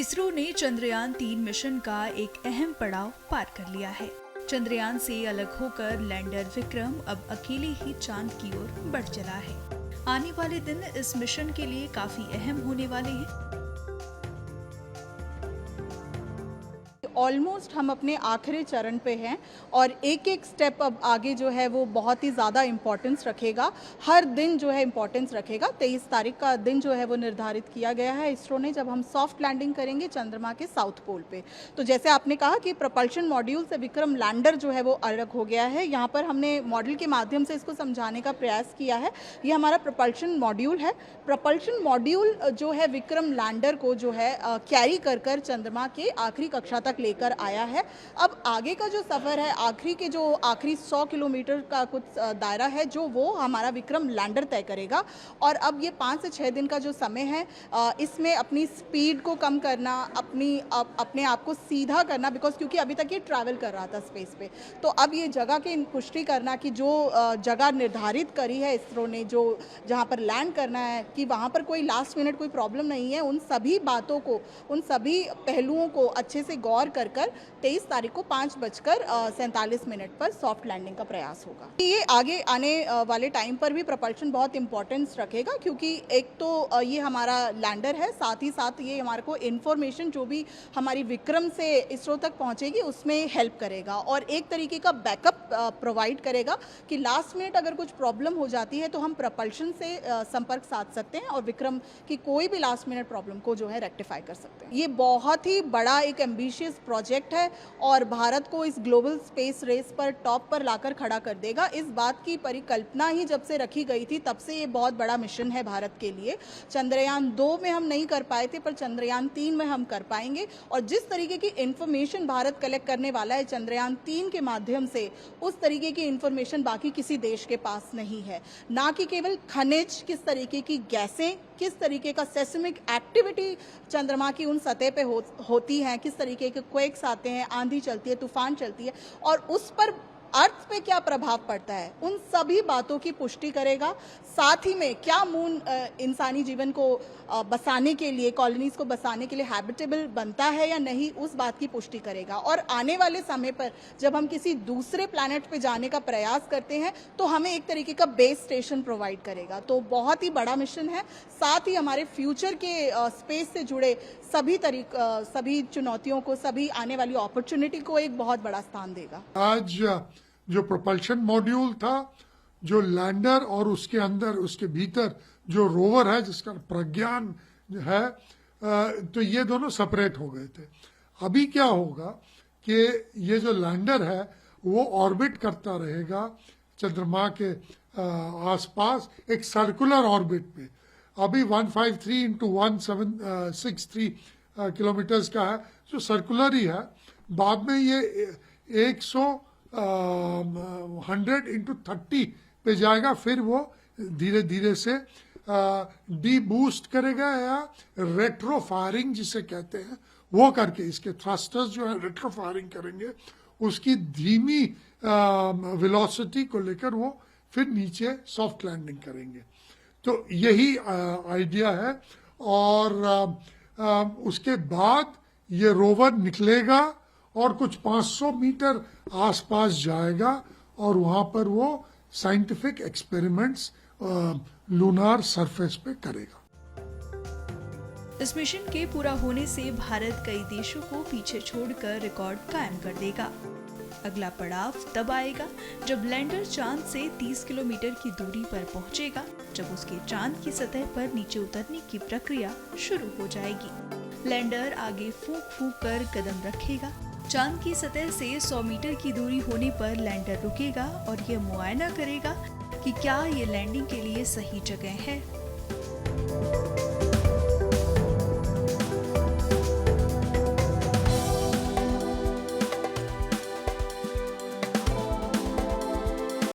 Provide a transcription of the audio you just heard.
इसरो ने चंद्रयान-3 मिशन का एक अहम पड़ाव पार कर लिया है। चंद्रयान से अलग होकर लैंडर विक्रम अब अकेले ही चांद की ओर बढ़ चला है। आने वाले दिन इस मिशन के लिए काफी अहम होने वाले हैं। ऑलमोस्ट हम अपने आखिरी चरण पे हैं और एक एक स्टेप अब आगे जो है वो बहुत ही ज़्यादा इम्पोर्टेंस रखेगा। हर दिन जो है इम्पोर्टेंस रखेगा। 23 तारीख का दिन जो है वो निर्धारित किया गया है इसरो ने, जब हम सॉफ्ट लैंडिंग करेंगे चंद्रमा के साउथ पोल पे। तो जैसे आपने कहा कि प्रपल्शन मॉड्यूल से विक्रम लैंडर जो है वो अलग हो गया है। यहाँ पर हमने मॉडल के माध्यम से इसको समझाने का प्रयास किया है। ये हमारा प्रपल्शन मॉड्यूल है। प्रपल्शन मॉड्यूल जो है विक्रम लैंडर को जो है कैरी कर चंद्रमा के आखिरी कक्षा तक लेकर आया है। अब आगे का जो सफ़र है, आखिरी 100 किलोमीटर का कुछ दायरा है जो वो हमारा विक्रम लैंडर तय करेगा। और अब ये 5 से 6 दिन का जो समय है, इसमें अपनी स्पीड को कम करना, अपने आप को सीधा करना, क्योंकि अभी तक ये ट्रैवल कर रहा था स्पेस पे। तो अब ये जगह की पुष्टि करना कि जो जगह निर्धारित करी है इसरो ने, जो जहाँ पर लैंड करना है, कि वहाँ पर कोई लास्ट मिनट कोई प्रॉब्लम नहीं है। उन सभी बातों को, उन सभी पहलुओं को अच्छे से गौर कर 23 तारीख को 5:47 पर सॉफ्ट लैंडिंग का प्रयास होगा। ये आगे आने वाले टाइम पर भी प्रपल्शन बहुत इंपॉर्टेंस रखेगा, क्योंकि एक तो ये हमारा लैंडर है, साथ ही साथ ये हमारे को इन्फॉर्मेशन जो भी हमारी विक्रम से इसरो तक पहुंचेगी उसमें हेल्प करेगा और एक तरीके का बैकअप प्रोवाइड करेगा कि लास्ट मिनट अगर कुछ प्रॉब्लम हो जाती है तो हम प्रपल्शन से संपर्क साध सकते हैं और विक्रम की कोई भी लास्ट मिनट प्रॉब्लम को जो है रेक्टिफाई कर सकते हैं। ये बहुत ही बड़ा एक एम्बिशियस प्रोजेक्ट है और भारत को इस ग्लोबल स्पेस रेस पर टॉप पर लाकर खड़ा कर देगा। इस बात की परिकल्पना ही जब से रखी गई थी तब से ये बहुत बड़ा मिशन है भारत के लिए। चंद्रयान 2 में हम नहीं कर पाए थे, पर चंद्रयान 3 में हम कर पाएंगे। और जिस तरीके की इंफॉर्मेशन भारत कलेक्ट करने वाला है चंद्रयान 3 के माध्यम से, उस तरीके की इंफॉर्मेशन बाकी किसी देश के पास नहीं है। ना कि केवल खनिज, किस तरीके की गैसें, किस तरीके का सेस्मिक एक्टिविटी चंद्रमा की उन सतह पे होती हैं, किस तरीके के क्वेक्स आते हैं, आंधी चलती है, तूफान चलती है और उस पर अर्थ पे क्या प्रभाव पड़ता है, उन सभी बातों की पुष्टि करेगा। साथ ही में क्या मून इंसानी जीवन को बसाने के लिए, कॉलोनीज को बसाने के लिए हैबिटेबल बनता है या नहीं, उस बात की पुष्टि करेगा। और आने वाले समय पर जब हम किसी दूसरे प्लैनेट पे जाने का प्रयास करते हैं तो हमें एक तरीके का बेस स्टेशन प्रोवाइड करेगा। तो बहुत ही बड़ा मिशन है। साथ ही हमारे फ्यूचर के स्पेस से जुड़े सभी चुनौतियों को, सभी आने वाली अपॉर्चुनिटी को एक बहुत बड़ा स्थान देगा। आज जो प्रोपल्शन मॉड्यूल था, जो लैंडर और उसके अंदर, उसके भीतर जो रोवर है जिसका प्रज्ञान है, तो ये दोनों सेपरेट हो गए थे। अभी क्या होगा कि ये जो लैंडर है वो ऑर्बिट करता रहेगा चंद्रमा के आसपास एक सर्कुलर ऑर्बिट पे। अभी 153 इंटू 1763 किलोमीटर्स का है, जो सर्कुलर ही है। बाद में ये 100 इंटू 30 पे जाएगा, फिर वो धीरे धीरे से डी बूस्ट करेगा या रेट्रो फायरिंग जिसे कहते हैं वो करके, इसके थ्रस्टर्स जो है रेट्रो फायरिंग करेंगे, उसकी धीमी वेलोसिटी को लेकर वो फिर नीचे सॉफ्ट लैंडिंग करेंगे। तो यही आइडिया है। और उसके बाद ये रोवर निकलेगा और कुछ 500 मीटर आसपास जाएगा और वहां पर वो साइंटिफिक एक्सपेरिमेंट्स लूनार सरफेस पे करेगा। इस मिशन के पूरा होने से भारत कई देशों को पीछे छोड़कर रिकॉर्ड कायम कर देगा। अगला पड़ाव तब आएगा जब लैंडर चांद से 30 किलोमीटर की दूरी पर पहुंचेगा, जब उसके चांद की सतह पर नीचे उतरने की प्रक्रिया शुरू हो जाएगी। लैंडर आगे फूंक फूंक कर कदम रखेगा। चांद की सतह से 100 मीटर की दूरी होने पर लैंडर रुकेगा और ये मुआयना करेगा कि क्या ये लैंडिंग के लिए सही जगह है।